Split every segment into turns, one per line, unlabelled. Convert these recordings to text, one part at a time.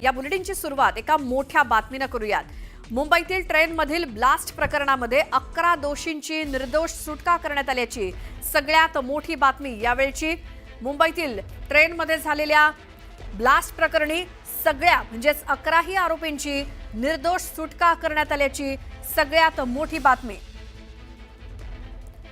या बुलेटिनची सुरुवात एका मोठ्या बातमीने करूयात। मुंबईतील ट्रेनमधील ब्लास्ट प्रकरणामध्ये 11 दोषींची निर्दोष सुटका करण्यात आल्याची सगळ्यात मोठी बातमी यावेळची। मुंबईतील ट्रेनमध्ये झालेल्या ब्लास्ट प्रकरणी सगळ्या म्हणजेच 11ही आरोपींची निर्दोष सुटका करण्यात आल्याची सगळ्यात मोठी बातमी।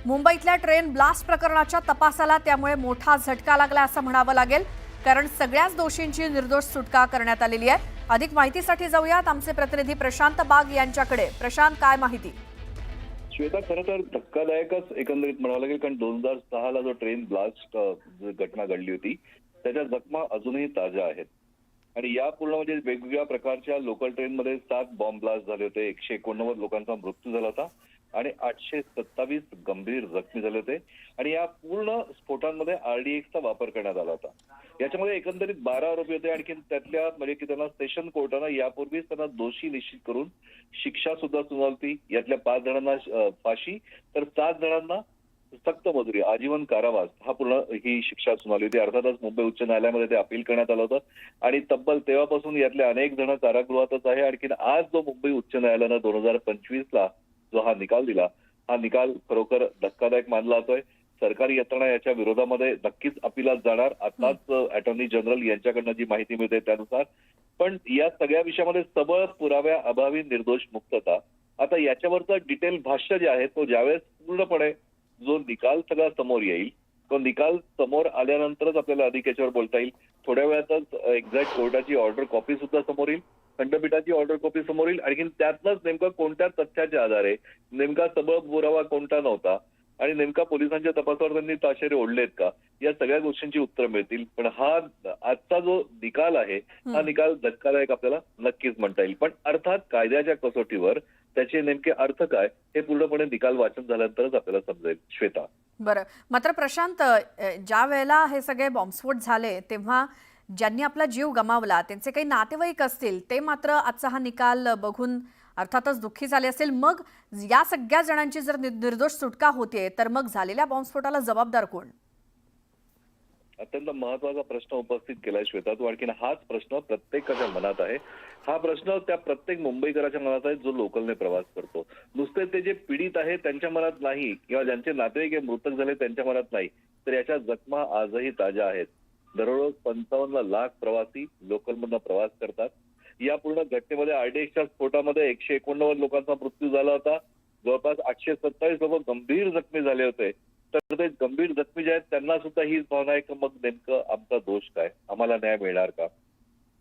मुंबईतल्या ट्रेन ब्लास्ट प्रकरणाच्या तपासाला त्यामुळे मोठा झटका लागला असं म्हणावं लागेल, कारण सगळ्याच दोषींची निर्दोष सुटका करण्यात आलेली आहे। अधिक माहितीसाठी जाऊयात आमचे प्रतिनिधी प्रशांत बाग यांच्याकडे। प्रशांत, काय माहिती?
श्वेता, खरं तर धक्कादायकच एकंदरीत म्हणावं लागेल, कारण 2006ला जो ट्रेन ब्लास्ट घटना घडली होती त्याच्या जखमा अजूनही ताज्या आहेत। आणि या पूर्ण म्हणजे वेगवेगळ्या प्रकारच्या लोकल ट्रेनमध्ये 7 बॉम्ब ब्लास्ट झाले होते, 189 लोकांचा मृत्यू झाला होता आणि 827 गंभीर जखमी झाले होते। आणि या पूर्ण स्फोटांमध्ये आरडीएक्सचा वापर करण्यात आला होता। याच्यामध्ये एकंदरीत 12 आरोपी होते। आणखी त्यातल्या म्हणजे की त्यांना सेशन कोर्टानं यापूर्वीच त्यांना दोषी निश्चित करून शिक्षा सुद्धा सुनावली। यातल्या 5 जणांना फाशी तर 7 जणांना सक्त मजुरी, आजीवन कारावास हा पूर्ण ही शिक्षा सुनावली होती। अर्थातच मुंबई उच्च न्यायालयामध्ये ते अपील करण्यात आलं होतं आणि तब्बल तेव्हापासून यातले अनेक जण कारागृहातच आहे। आणखी आज जो मुंबई उच्च न्यायालयानं 2025ला जो हा निकाल दिला, हा निकाल खरोखर धक्कादायक मानला जातोय। सरकारी यंत्रणा याच्या विरोधामध्ये नक्कीच अपिलात जाणार। आताच अटॉर्नी जनरल यांच्याकडनं जी माहिती मिळते त्यानुसार। पण या सगळ्या विषयामध्ये सबळ पुराव्या अभावी निर्दोष मुक्तता। आता याच्यावरचं डिटेल भाष्य जे आहे तो ज्यावेळेस पूर्णपणे जो निकाल सगळा समोर येईल, तो निकाल समोर आल्यानंतरच आपल्याला अधिक याच्यावर बोलता येईल। थोड्या वेळातच एक्झॅक्ट कोर्टाची ऑर्डर कॉपी सुद्धा समोर येईल, खंडपीठाची ऑर्डर कॉपी समोर येईल। आणखी त्यातनंच नेमकं कोणत्या तथ्याच्या आधारे नेमका सबळ पुरावा कोणता नव्हता आणि नेमका पोलिसांच्या तपासावर त्यांनी ताशेरे ओढलेत का, या सगळ्या गोष्टींची उत्तरं मिळतील। पण हा आजचा जो निकाल आहे हा निकाल धक्कादायक आपल्याला नक्कीच म्हणता येईल। पण अर्थात कायद्याच्या कसोटीवर त्याचे नेमके अर्थ काय हे पूर्णपणे निकाल वाचन झाल्यानंतरच आपल्याला समजेल। श्वेता,
बरं, मात्र प्रशांत, ज्या वेळेला हे सगळे बॉम्बस्फोट झाले तेव्हा ज्यांनी आपला जीव गमावला त्यांचे काही नातेवाईक असतील, ते मात्र आजचा हा निकाल बघून अर्थातच दुःखी झाले असेल। मग या सगळ्या जणांची जर निर्दोष सुटका होते तर मग झालेल्या बॉम्बस्फोटाला जबाबदार कोण?
अत्यंत महत्वाचा प्रश्न उपस्थित केलाय श्वेता तू। आणखी हाच प्रश्न प्रत्येकाच्या मनात आहे। हा प्रश्न त्या प्रत्येक मुंबईकराच्या मनात आहे जो लोकलने प्रवास करतो। नुसते ते जे पीडित आहे त्यांच्या मनात नाही किंवा ज्यांचे नातेवाईक मृतक झाले त्यांच्या मनात नाही, तर याच्या जखमा आजही ताज्या आहेत। दररोज 55 लाख प्रवासी लोकलमधून प्रवास करतात। या पूर्ण घटनेमध्ये आरडीएक्सच्या स्फोटामध्ये 189 लोकांचा मृत्यू झाला होता। जवळपास 827 लोक गंभीर जखमी झाले होते। तर ते गंभीर जखमी जे आहेत त्यांना सुद्धा हीच भावना आहे की मग नेमकं आमचा दोष काय, आम्हाला न्याय मिळणार का?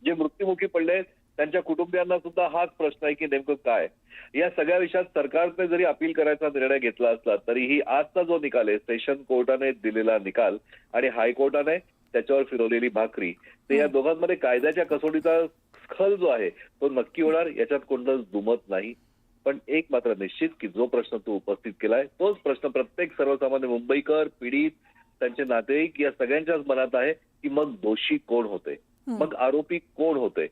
जे मृत्युमुखी पडले त्यांच्या कुटुंबियांना सुद्धा हाच प्रश्न आहे की नेमकं काय। या सगळ्या विषयात सरकारने जरी अपील करायचा निर्णय घेतला असला तरीही आजचा जो निकाल आहे, सेशन कोर्टाने दिलेला निकाल आणि हायकोर्टाने त्याच्यावर फिरवलेली भाकरी, ते या दोघांमध्ये कायद्याच्या कसोटीचा स्खल जो आहे तो नक्की होणार, याच्यात कोणतंच दुमत नाही। पण एक मात्र निश्चित की जो प्रश्न तू उपस्थित केलाय तोच प्रश्न प्रत्येक सर्वसामान्य मुंबईकर, पीडित, त्यांचे नातेवाईक या सगळ्यांच्याच मनात आहे की मग दोषी कोण होते, मग आरोपी कोण होते,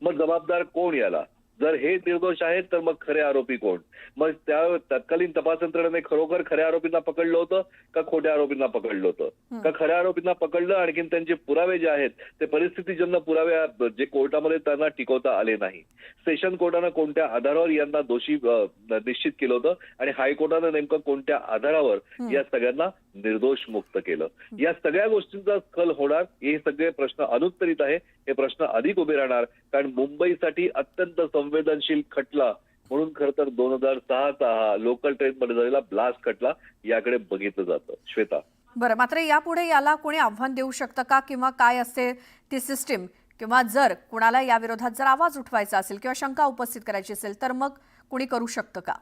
मग जबाबदार कोण याला? जर हे निर्दोष आहेत तर मग खरे आरोपी कोण? मग त्या तत्कालीन तपास यंत्रणेने खरोखर खऱ्या आरोपींना पकडलं होतं का खोट्या आरोपींना पकडलं होतं? का खऱ्या आरोपींना पकडलं आणखी त्यांचे पुरावे जे आहेत ते परिस्थितीजन्य पुरावे जे कोर्टामध्ये त्यांना टिकवता आले नाही। सेशन कोर्टानं कोणत्या आधारावर यांना दोषी निश्चित केलं होतं आणि हायकोर्टानं नेमकं कोणत्या आधारावर या सगळ्यांना निर्दोष मुक्त केलं? या सगळ्या गोष्टींचा स्खल होणार। हे सगळे प्रश्न अनुत्तरित आहे, हे प्रश्न अधिक उभे राहणार, कारण मुंबईसाठी अत्यंत संवेदनशील खटला म्हणून खरं तर 2006चा हा लोकल ट्रेनमध्ये झालेला ब्लास्ट खटला याकडे बघितलं जातं। श्वेता,
बरं, मात्र यापुढे याला कोणी आव्हान देऊ शकतं का, किंवा काय असते ती सिस्टीम, किंवा जर कुणाला या विरोधात जर आवाज उठवायचा असेल किंवा शंका उपस्थित करायची असेल तर मग कुणी करू शकतं का?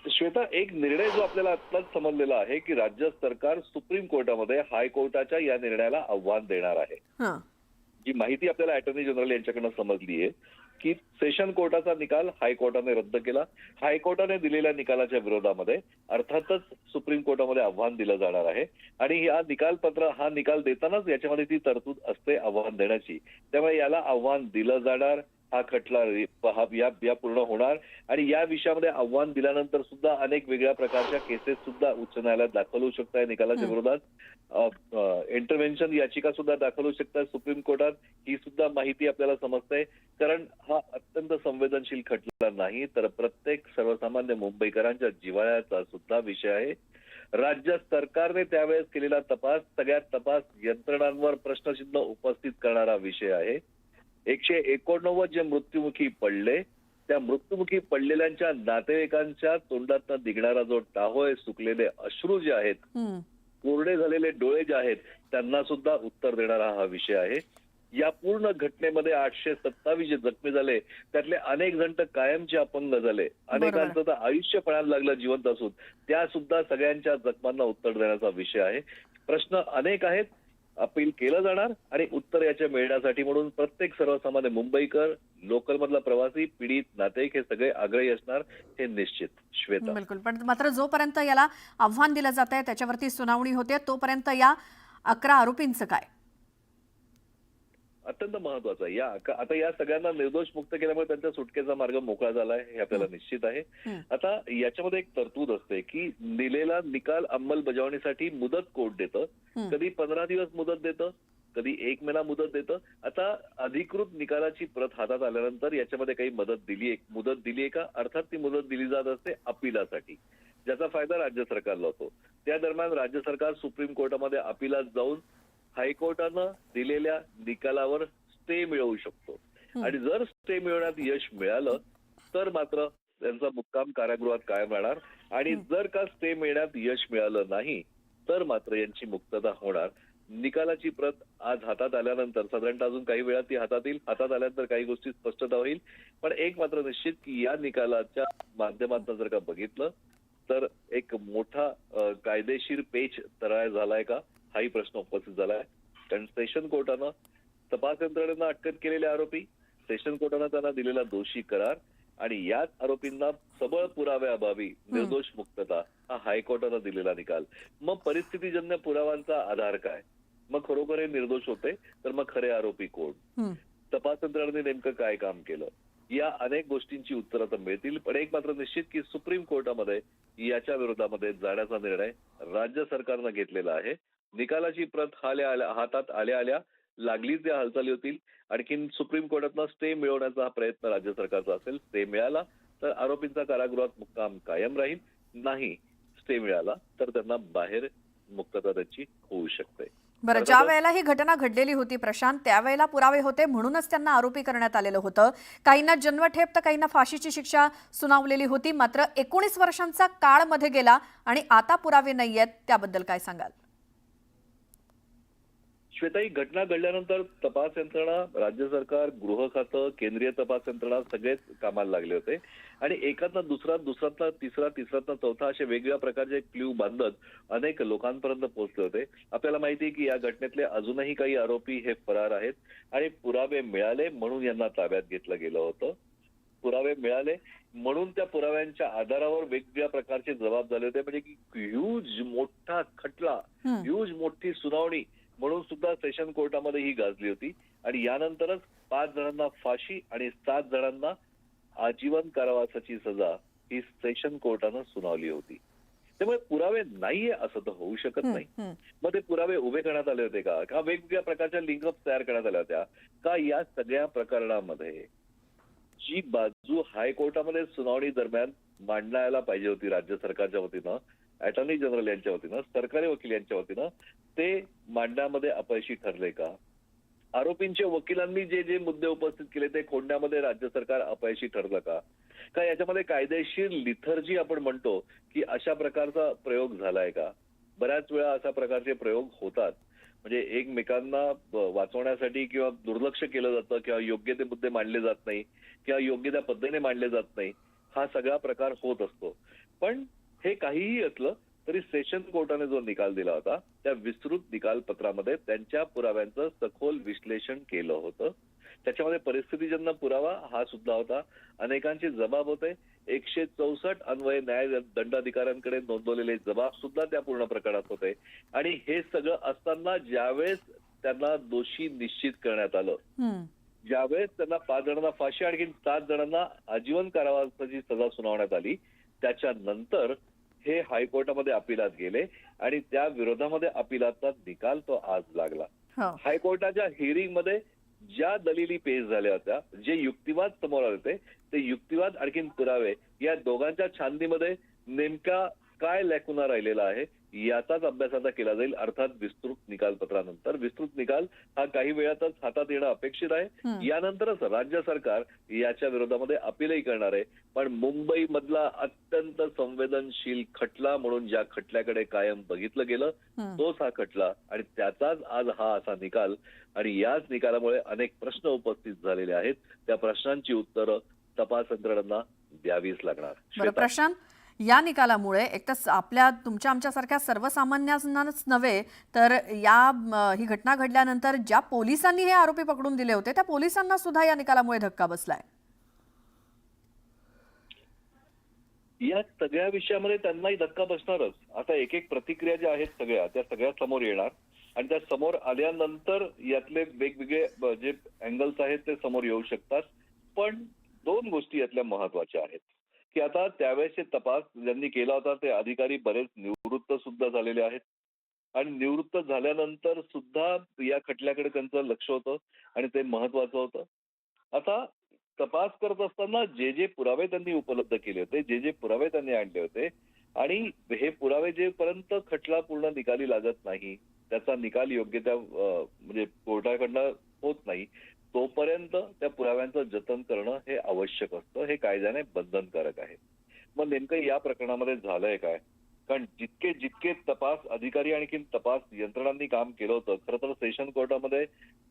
श्वेता, एक निर्णय जो आपल्याला आत्ताच समजलेला आहे की राज्य सरकार सुप्रीम कोर्टामध्ये हायकोर्टाच्या या निर्णयाला आव्हान देणार आहे। जी माहिती आपल्याला अटॉर्नी जनरल यांच्याकडनं समजली आहे की सेशन कोर्टाचा निकाल हायकोर्टाने रद्द केला। हायकोर्टाने दिलेल्या निकालाच्या विरोधामध्ये अर्थातच सुप्रीम कोर्टामध्ये आव्हान दिलं जाणार आहे आणि हा निकाल देतानाच याच्यामध्ये ती तरतूद असते आव्हान देण्याची। त्यामुळे याला आव्हान दिलं जाणार। हा खटला या पूर्ण होणार आणि या विषयामध्ये आव्हान दिल्यानंतर सुद्धा अनेक वेगळ्या प्रकारच्या केसेस सुद्धा उच्च न्यायालयात दाखल होऊ शकत आहे निकालाच्या विरोधात इंटरव्हेन्शन याचिका सुद्धा दाखल होऊ शकतात सुप्रीम कोर्टात ही सुद्धा माहिती आपल्याला समजते कारण हा अत्यंत संवेदनशील खटला नाही तर प्रत्येक सर्वसामान्य मुंबईकरांच्या जिव्हाळ्याचा सुद्धा विषय आहे. राज्य सरकारने त्यावेळेस केलेला तपास सगळ्या तपास यंत्रणांवर प्रश्नचिन्ह उपस्थित करणारा विषय आहे. 189 जे मृत्युमुखी पडले त्या मृत्युमुखी पडलेल्यांच्या नातेवाईकांच्या तोंडातनं निघणारा जो टाहोय सुकलेले अश्रू जे आहेत कोरडे झालेले डोळे जे आहेत त्यांना सुद्धा उत्तर देणारा हा विषय आहे. या पूर्ण घटनेमध्ये 827 जे जखमी झाले त्यातले अनेक जण तर कायमचे अपंग झाले अनेकांचं तर आयुष्य पणाला लागलं जिवंत असून त्या सुद्धा सगळ्यांच्या जखमांना उत्तर देण्याचा विषय आहे. प्रश्न अनेक आहेत अपील केलं जाणार आणि उत्तर याच्या मिळण्यासाठी म्हणून प्रत्येक सर्वसामान्य मुंबईकर लोकल मधला प्रवासी पीडित नातेवाईक हे सगळे आग्रही असणार हे निश्चित. श्वेता
बिलकुल पण मात्र जोपर्यंत याला आव्हान दिलं जात आहे त्याच्यावरती सुनावणी होते तोपर्यंत या 11 आरोपींचं काय
अत्यंत महत्वाचं आहे. आता या सगळ्यांना निर्दोष मुक्त केल्यामुळे त्यांच्या सुटकेचा मार्ग मोकळा झालाय हे आपल्याला निश्चित आहे. आता याच्यामध्ये एक तरतूद असते की दिलेला निकाल अंमलबजावणीसाठी मुदत कोर्ट देतं. कधी 15 दिवस मुदत देतं कधी 1 महिना मुदत देतं. आता अधिकृत निकालाची प्रत हातात आल्यानंतर याच्यामध्ये काही मुदत दिलीये का अर्थात ती मुदत दिली जात असते अपिलासाठी ज्याचा फायदा राज्य सरकारला होतो. त्या दरम्यान राज्य सरकार सुप्रीम कोर्टामध्ये अपिलात जाऊन हायकोर्टानं दिलेल्या निकालावर स्टे मिळवू शकतो आणि जर स्टे मिळवण्यात यश मिळालं तर मात्र त्यांचा मुक्काम कारागृहात कायम राहणार आणि जर का स्टे मिळण्यात यश मिळालं नाही तर मात्र यांची मुक्तता होणार. निकालाची प्रत आज हातात आल्यानंतर साधारणतः अजून काही वेळात ती हातात आल्यानंतर काही गोष्टी स्पष्टता होईल. पण एक मात्र निश्चित की या निकालाच्या माध्यमातून जर का बघितलं तर एक मोठा कायदेशीर पेच तयार झालाय का हाही प्रश्न उपस्थित झालाय. कारण सेशन कोर्टानं तपास यंत्रणेनं अटक केलेले आरोपी सेशन कोर्टानं त्यांना दिलेला दोषी करार आणि याच आरोपींना सबळ पुराव्याअभावी निर्दोष मुक्तता हा हायकोर्टानं दिलेला निकाल. मग परिस्थितीजन्य पुराव्यांचा आधार काय मग खरोखर हे निर्दोष होते तर मग खरे आरोपी कोण तपास यंत्रणेने नेमकं काय काम केलं या अनेक गोष्टींची उत्तरं तर मिळतील. पण एक मात्र निश्चित की सुप्रीम कोर्टामध्ये याच्या विरोधामध्ये जाण्याचा निर्णय राज्य सरकारनं घेतलेला आहे. निकालाची प्रत हातात आल्या लागलीच या हालचाली होतील. आणखीन सुप्रीम कोर्टातनं स्टे मिळवण्याचा हा प्रयत्न राज्य सरकारचा असेल. स्टे मिळाला तर आरोपींचा कारागृहात मुक्काम कायम राहील नाही स्टे मिळाला तर त्यांना बाहेर मुक्तता त्याची होऊ शकते.
बरं ज्या वेळेला ही घटना घडलेली होती प्रशांत त्यावेळेला पुरावे होते म्हणूनच त्यांना आरोपी करण्यात आलेलं होतं. काहींना जन्मठेप तर काहींना फाशीची शिक्षा सुनावलेली होती. मात्र 19 वर्षांचा काळ मध्ये गेला आणि आता पुरावे नाहीयेत त्याबद्दल काय सांगाल?
श्वेता ही घटना घडल्यानंतर तपास यंत्रणा राज्य सरकार गृह खातं केंद्रीय तपास यंत्रणा सगळेच कामाला लागले होते आणि एकातनं दुसऱ्यातनं तिसऱ्यातनं चौथा असे वेगवेगळ्या प्रकारचे क्ल्यू बांधत अनेक लोकांपर्यंत पोहोचले होते. आपल्याला माहिती आहे की या घटनेतले अजूनही काही आरोपी हे फरार आहेत आणि पुरावे मिळाले म्हणून यांना ताब्यात घेतलं गेलं होतं. पुरावे मिळाले म्हणून त्या पुराव्यांच्या आधारावर वेगवेगळ्या प्रकारचे जबाब झाले होते. म्हणजे की ह्यूज मोठा खटला ह्यूज मोठी सुनावणी म्हणून सुद्धा सेशन कोर्टामध्ये ही गाजली होती आणि यानंतरच 5 जणांना फाशी आणि 7 जणांना आजीवन कारावासाची सजा ही सेशन कोर्टानं सुनावली होती. त्यामुळे पुरावे नाहीये असं तर होऊ शकत नाही. मग ते पुरावे उभे करण्यात आले होते का वेगवेगळ्या प्रकारच्या लिंकअप तयार करण्यात आल्या होत्या का या सगळ्या प्रकरणामध्ये जी बाजू हायकोर्टामध्ये सुनावणी दरम्यान मांडायला पाहिजे होती राज्य सरकारच्या वतीनं अटॉर्नी जनरल यांच्या वतीनं सरकारी वकील यांच्या वतीनं ते मांडण्यामध्ये अपयशी ठरले का? आरोपींच्या वकिलांनी जे मुद्दे उपस्थित केले ते खोडण्यामध्ये राज्य सरकार अपयशी ठरलं का याच्यामध्ये कायदेशीर लिथर्जी आपण म्हणतो की अशा प्रकारचा प्रयोग झालाय का? बऱ्याच वेळा अशा प्रकारचे प्रयोग होतात. म्हणजे एकमेकांना वाचवण्यासाठी किंवा दुर्लक्ष केलं जातं किंवा योग्य ते मुद्दे मांडले जात नाही किंवा योग्य त्या पद्धतीने मांडले जात नाही हा सगळा प्रकार होत असतो. पण हे काहीही असलं तरी सेशन कोर्टाने जो निकाल दिला होता त्या विस्तृत निकाल पत्रामध्ये त्यांच्या पुराव्यांचं सखोल विश्लेषण केलं होतं. त्याच्यामध्ये परिस्थितीजन्य पुरावा हा सुद्धा होता. अनेकांचे जबाब होते. 164 अन्वये न्याय दंडाधिकाऱ्यांकडे नोंदवलेले जबाब सुद्धा त्या पूर्ण प्रकरणात होते आणि हे सगळं असताना ज्यावेळेस त्यांना दोषी निश्चित करण्यात आलं ज्यावेळेस त्यांना 5 जणांना फाशी आणखी 7 जणांना आजीवन कारावासाची सजा सुनावण्यात आली, त्याच्यानंतर हे हायकोर्टामध्ये अपिलात गेले आणि त्या विरोधामध्ये अपिलाचा निकाल तो आज लागला.
हो.
हायकोर्टाच्या हिअरिंगमध्ये ज्या दलिली पेश झाल्या होत्या, जे युक्तिवाद समोर आले होते, ते युक्तिवाद आणखीन पुरावे या दोघांच्या छाननीमध्ये नेमका काय लॅकुना राहिलेला आहे याचाच अभ्यास आता केला जाईल. अर्थात विस्तृत निकालपत्रानंतर. विस्तृत निकाल हा काही वेळातच हातात येणं अपेक्षित आहे. यानंतरच राज्य सरकार याच्या विरोधामध्ये अपीलही करणार आहे. पण मुंबई मधला अत्यंत संवेदनशील खटला म्हणून ज्या खटल्याकडे कायम बघितलं गेलं, तोच हा खटला आणि त्याचाच आज हा असा निकाल. आणि याच निकालामुळे अनेक प्रश्न उपस्थित झालेले आहेत. त्या प्रश्नांची उत्तरं तपास यंत्रणांना द्यावीच लागणार.
बरं प्रशांत, या निकालामुळे एक तर आपल्या तुमच्या आमच्यासारख्या सर्वसामान्यांनाच नव्हे तर ही घटना घडल्यानंतर ज्या पोलिसांनी हे आरोपी पकडून दिले होते त्या पोलिसांना सुद्धा या निकालामुळे धक्का बसलाय.
या सगळ्या विषयामध्ये त्यांनाही धक्का बसणारच. आता एक एक प्रतिक्रिया ज्या आहेत सगळ्या त्या सगळ्या समोर येणार आणि त्या समोर आल्यानंतर यातले वेगवेगळे जे अँगल्स आहेत ते समोर येऊ शकतात. पण 2 गोष्टी यातल्या महत्वाच्या आहेत की आता त्यावेळेसचे तपास ज्यांनी केला होता ते अधिकारी बरेच निवृत्त सुद्धा झालेले आहेत आणि निवृत्त झाल्यानंतर सुद्धा या खटल्याकडे त्यांचं लक्ष होतं आणि ते महत्वाचं होतं. आता तपास करत असताना जे जे पुरावे त्यांनी उपलब्ध केले होते, जे जे पुरावे त्यांनी आणले होते आणि हे पुरावे जेपर्यंत खटला पूर्ण निकाली लागत नाही, त्याचा निकाल योग्य त्या म्हणजे कोर्टाकडनं होत नाही, तोपर्यंत त्या पुराव्यांचं जतन करणं हे आवश्यक असतं. हे कायद्याने बंधनकारक आहे. मग नेमकं या प्रकरणामध्ये झालंय काय? कारण जितके जितके तपास अधिकारी आणखी तपास यंत्रणांनी काम केलं होतं, खरं तर सेशन कोर्टामध्ये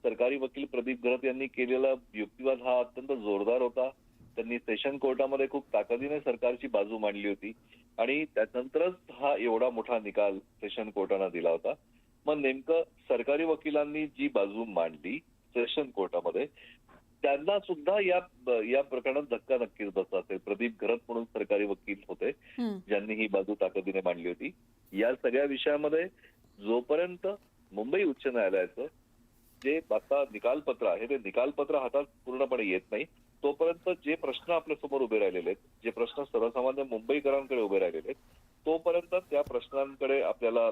सरकारी वकील प्रदीप घरत यांनी केलेला युक्तिवाद हा अत्यंत जोरदार होता. त्यांनी सेशन कोर्टामध्ये खूप ताकदीने सरकारची बाजू मांडली होती आणि त्यानंतरच हा एवढा मोठा निकाल सेशन कोर्टानं दिला होता. मग नेमकं सरकारी वकिलांनी जी बाजू मांडली सेशन कोर्टामध्ये त्यांना सुद्धा या प्रकरणात धक्का नक्कीच बसला असेल. प्रदीप घरत म्हणून सरकारी वकील होते ज्यांनी ही बाजू ताकदीने मांडली होती. या सगळ्या विषयामध्ये जोपर्यंत मुंबई उच्च न्यायालयाचं जे आता निकालपत्र आहे ते निकालपत्र हातात पूर्णपणे येत नाही, तोपर्यंत जे प्रश्न आपल्या समोर उभे राहिलेले आहेत, जे प्रश्न सर्वसामान्य मुंबईकरांकडे उभे राहिलेले आहेत, तोपर्यंत त्या प्रश्नांकडे आपल्याला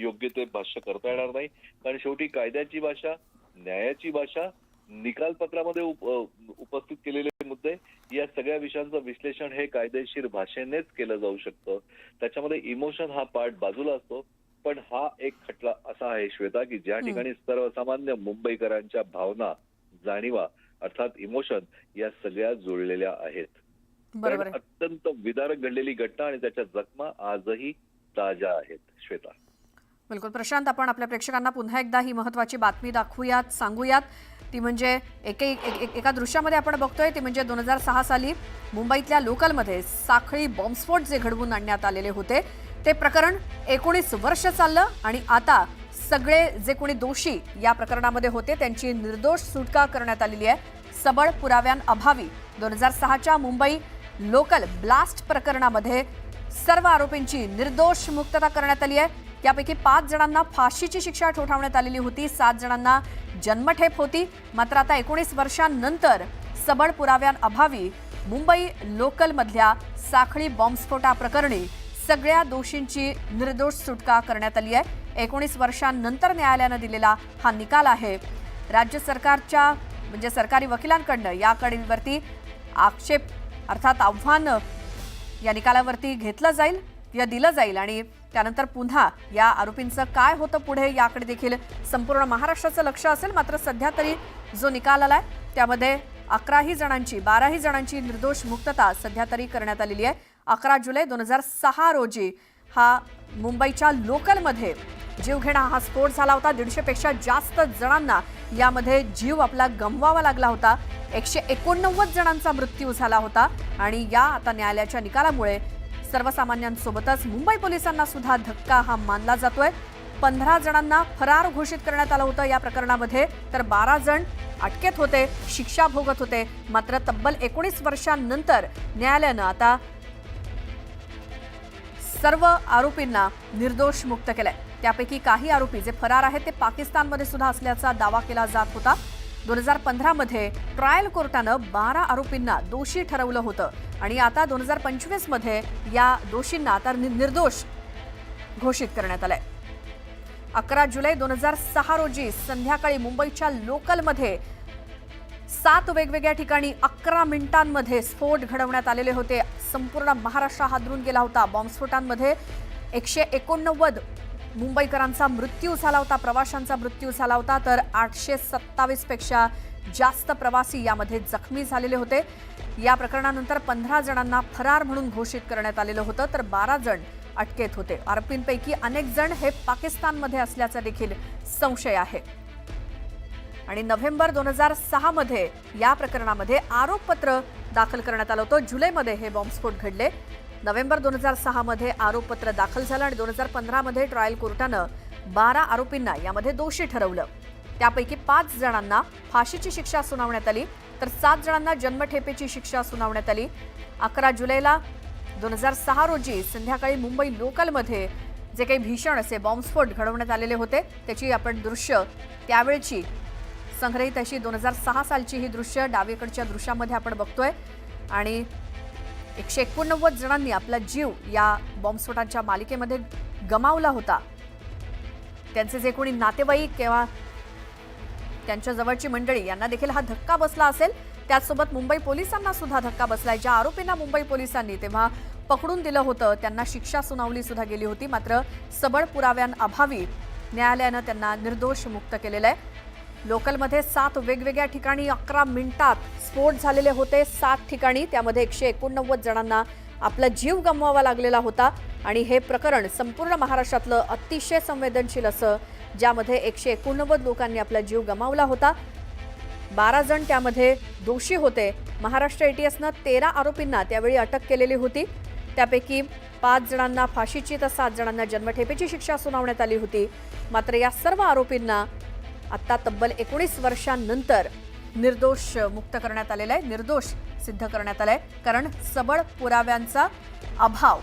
योग्य ते भाष्य करता येणार नाही. कारण शेवटी कायद्याची भाषा, न्यायाची भाषा, निकालपत्रामध्ये उपस्थित केलेले मुद्दे या सगळ्या विषयांचं विश्लेषण हे कायदेशीर भाषेनेच केलं जाऊ शकतं. त्याच्यामध्ये इमोशन हा पार्ट बाजूला असतो. पण हा एक खटला असा आहे श्वेता की ज्या ठिकाणी सर्वसामान्य मुंबईकरांच्या भावना, जाणीवा अर्थात इमोशन या सगळ्या जुळलेल्या आहेत.
बरोबर.
अत्यंत विदारक घडलेली घटना आणि त्याच्या जखमा आजही ताज्या आहेत. श्वेता,
बिलकुल प्रशांत, आपण आपल्या प्रेक्षकांना पुन्हा एकदा ही महत्त्वाची बातमी दाखवूयात, सांगूयात. ती म्हणजे एका दृश्यामध्ये आपण बघतोय ती म्हणजे 2006 साली मुंबईतल्या लोकलमध्ये साखळी बॉम्बस्फोट जे घडवून आणण्यात आलेले होते ते प्रकरण 19 वर्ष चाललं आणि आता सगळे जे कोणी दोषी या प्रकरणामध्ये होते त्यांची निर्दोष सुटका करण्यात आलेली आहे. सबळ पुराव्यांअभावी 2006च्या मुंबई लोकल ब्लास्ट प्रकरणामध्ये सर्व आरोपींची निर्दोष मुक्तता करण्यात आली आहे. यापैकी 5 जणांना फाशीची शिक्षा ठोठावण्यात आलेली होती, 7 जणांना जन्मठेप होती. मात्र आता 19 वर्षांनंतर सबळ पुराव्यांअभावी मुंबई लोकलमधल्या साखळी बॉम्बस्फोटाप्रकरणी सगळ्या दोषींची निर्दोष सुटका करण्यात आली आहे. 19 वर्षांनंतर न्यायालयानं दिलेला हा निकाल आहे. राज्य सरकारच्या म्हणजे सरकारी वकिलांकडनं याकडे आक्षेप अर्थात आव्हान या निकालावरती घेतलं जाईल या दिलं जाईल आणि त्यानंतर पुन्हा या आरोपींचं काय होतं पुढे याकडे देखील संपूर्ण महाराष्ट्राचं लक्ष असेल. मात्र सध्या तरी जो निकाल आलाय त्यामध्ये 12 जणांची निर्दोष मुक्तता सध्या तरी करण्यात आलेली आहे. 11 जुलै 2006 रोजी हा मुंबईच्या लोकलमध्ये जीवघेणा हा स्फोट झाला होता. 150 पेक्षा जास्त जणांना यामध्ये जीव आपला गमवावा लागला होता. 189 जणांचा मृत्यू झाला होता आणि या आता न्यायालयाच्या निकालामुळे सर्वसामान्यांसोबतच मुंबई पोलिसांना सुद्धा धक्का हा मानला जातोय. 15 जणांना फरार घोषित करण्यात आलं होतं या प्रकरणामध्ये, तर 12 जण अटकेत होते, शिक्षा भोगत होते. मात्र तब्बल 19 वर्षांनंतर न्यायालयानं आता सर्व आरोपींना निर्दोष मुक्त केलंय. त्यापैकी काही आरोपी जे फरार आहेत ते पाकिस्तानमध्ये सुद्धा असल्याचा दावा केला जात होता. 2015 मध्ये ट्रायल कोर्टानं 12 आरोपींना दोषी ठरवलं होतं आणि आता 2025 मध्ये या दोषींना आता निर्दोष घोषित करण्यात आलंय. 11 जुलै 2006 रोजी संध्याकाळी मुंबईच्या लोकलमध्ये 7 वेगवेगळ्या ठिकाणी 11 मिनिटांमध्ये स्फोट घडवण्यात आलेले होते. संपूर्ण महाराष्ट्र हादरून गेला होता. बॉम्बस्फोटांमध्ये 189 मुंबईकरांचा मृत्यू झाला होता, प्रवाशांचा मृत्यू झाला होता, तर 827 पेक्षा जास्त प्रवासी यामध्ये जखमी झालेले होते. या प्रकरणानंतर 15 जणांना फरार म्हणून घोषित करण्यात आलेलं होतं, तर 12 जण अटकेत होते. आरोपींपैकी अनेक जण हे पाकिस्तानमध्ये असल्याचा देखील संशय आहे. आणि नोव्हेंबर 2006 मध्ये या प्रकरणामध्ये आरोपपत्र दाखल करण्यात आलं होतं. जुलैमध्ये हे बॉम्बस्फोट घडले. नोव्हेंबर 2006 मध्ये आरोपपत्र दाखल झालं आणि 2015 मध्ये ट्रायल कोर्टानं 12 आरोपींना यामध्ये दोषी ठरवलं. त्यापैकी 5 जणांना फाशीची शिक्षा सुनावण्यात आली, तर 7 जणांना जन्मठेपेची शिक्षा सुनावण्यात आली. 11 जुलैला 2006 रोजी संध्याकाळी मुंबई लोकलमध्ये जे काही भीषण असे बॉम्बस्फोट घडवण्यात आलेले होते त्याची आपण दृश्य त्यावेळची संग्रहित अशी 2006 सालची ही दृश्य डावीकडच्या दृश्यामध्ये आपण बघतोय. आणि 189 जणांनी आपला जीव या बॉम्बस्फोटांच्या मालिकेमध्ये गमावला होता. त्यांचे जे कोणी नातेवाईक किंवा त्यांच्या जवळची मंडळी यांना देखील हा धक्का बसला असेल. त्याचसोबत मुंबई पोलिसांना सुद्धा धक्का बसलाय. ज्या आरोपींना मुंबई पोलिसांनी तेव्हा पकडून दिलं होतं त्यांना शिक्षा सुनावली सुद्धा गेली होती, मात्र सबळ पुराव्यांअभावी न्यायालयानं त्यांना निर्दोष मुक्त केलेलं आहे. लोकलमध्ये 7 वेगवेगळ्या ठिकाणी 11 मिनिटात स्फोट झालेले होते. 7 ठिकाणी, त्यामध्ये 189 जणांना आपला जीव गमवावा लागलेला होता. आणि हे प्रकरण संपूर्ण महाराष्ट्रातलं अतिशय संवेदनशील असं, ज्यामध्ये 189 लोकांनी आपला जीव गमावला होता. 12 जण त्यामध्ये दोषी होते. महाराष्ट्र एटीएसनं 13 आरोपींना त्यावेळी अटक केलेली होती. त्यापैकी 5 जणांना फाशीची तर 7 जणांना जन्मठेपेची शिक्षा सुनावण्यात आली होती. मात्र या सर्व आरोपींना आता तब्बल 19 वर्षांनंतर निर्दोष मुक्त करण्यात आलेला आहे, निर्दोष सिद्ध करण्यात आलंय, कारण सबळ पुराव्यांचा अभाव